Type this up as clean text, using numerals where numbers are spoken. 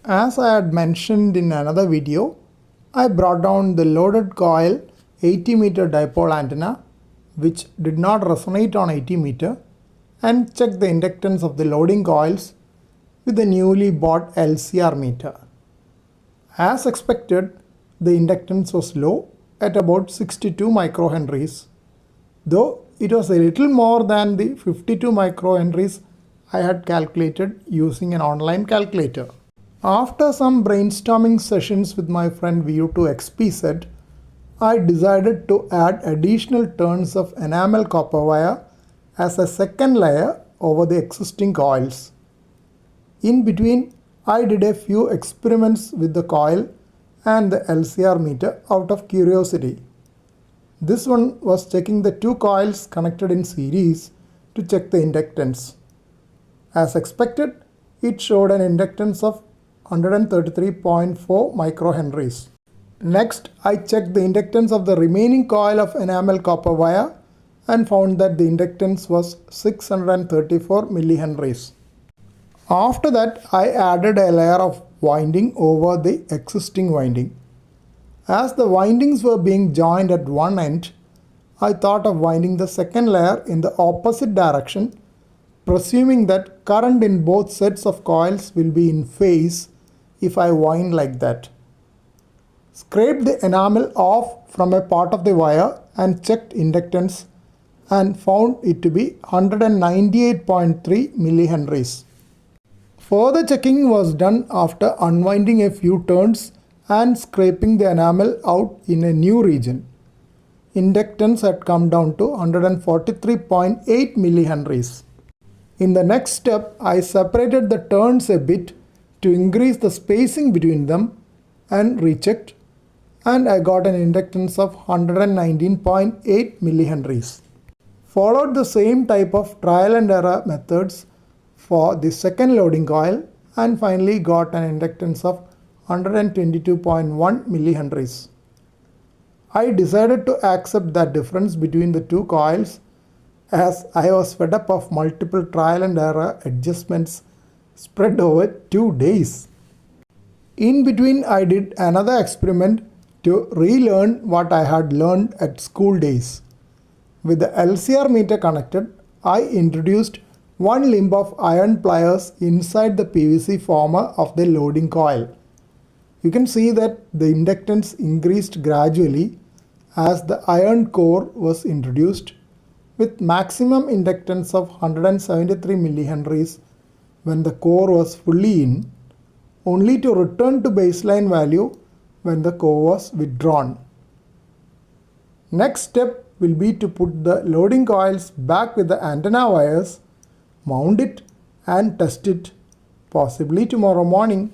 As I had mentioned in another video, I brought down the loaded coil 80 meter dipole antenna which did not resonate on 80 meter and checked the inductance of the loading coils with the newly bought LCR meter. As expected, the inductance was low at about 62 microhenries, though it was a little more than the 52 microhenries I had calculated using an online calculator. After some brainstorming sessions with my friend VU2XTO set, I decided to add additional turns of enamel copper wire as a second layer over the existing coils. In between, I did a few experiments with the coil and the LCR meter out of curiosity. This one was checking the two coils connected in series to check the inductance. As expected, it showed an inductance of 133.4 microhenries. Next, I checked the inductance of the remaining coil of enamel copper wire and found that the inductance was 634 millihenries. After that, I added a layer of winding over the existing winding. As the windings were being joined at one end, I thought of winding the second layer in the opposite direction, presuming that current in both sets of coils will be in phase if I wind like that. Scraped the enamel off from a part of the wire and checked inductance and found it to be 198.3 millihenries. Further checking was done after unwinding a few turns and scraping the enamel out in a new region. Inductance had come down to 143.8 millihenries. In the next step, I separated the turns a bit to increase the spacing between them and rechecked, and I got an inductance of 119.8 millihenries. Followed the same type of trial and error methods for the second loading coil and finally got an inductance of 122.1 millihenries. I decided to accept that difference between the two coils as I was fed up of multiple trial and error adjustments spread over 2 days. In between, I did another experiment to relearn what I had learned at school days. With the LCR meter connected, I introduced one limb of iron pliers inside the PVC former of the loading coil. You can see that the inductance increased gradually as the iron core was introduced, with maximum inductance of 173 millihenries when the core was fully in, only to return to baseline value when the core was withdrawn. Next step will be to put the loading coils back with the antenna wires, mount it and test it, possibly tomorrow morning.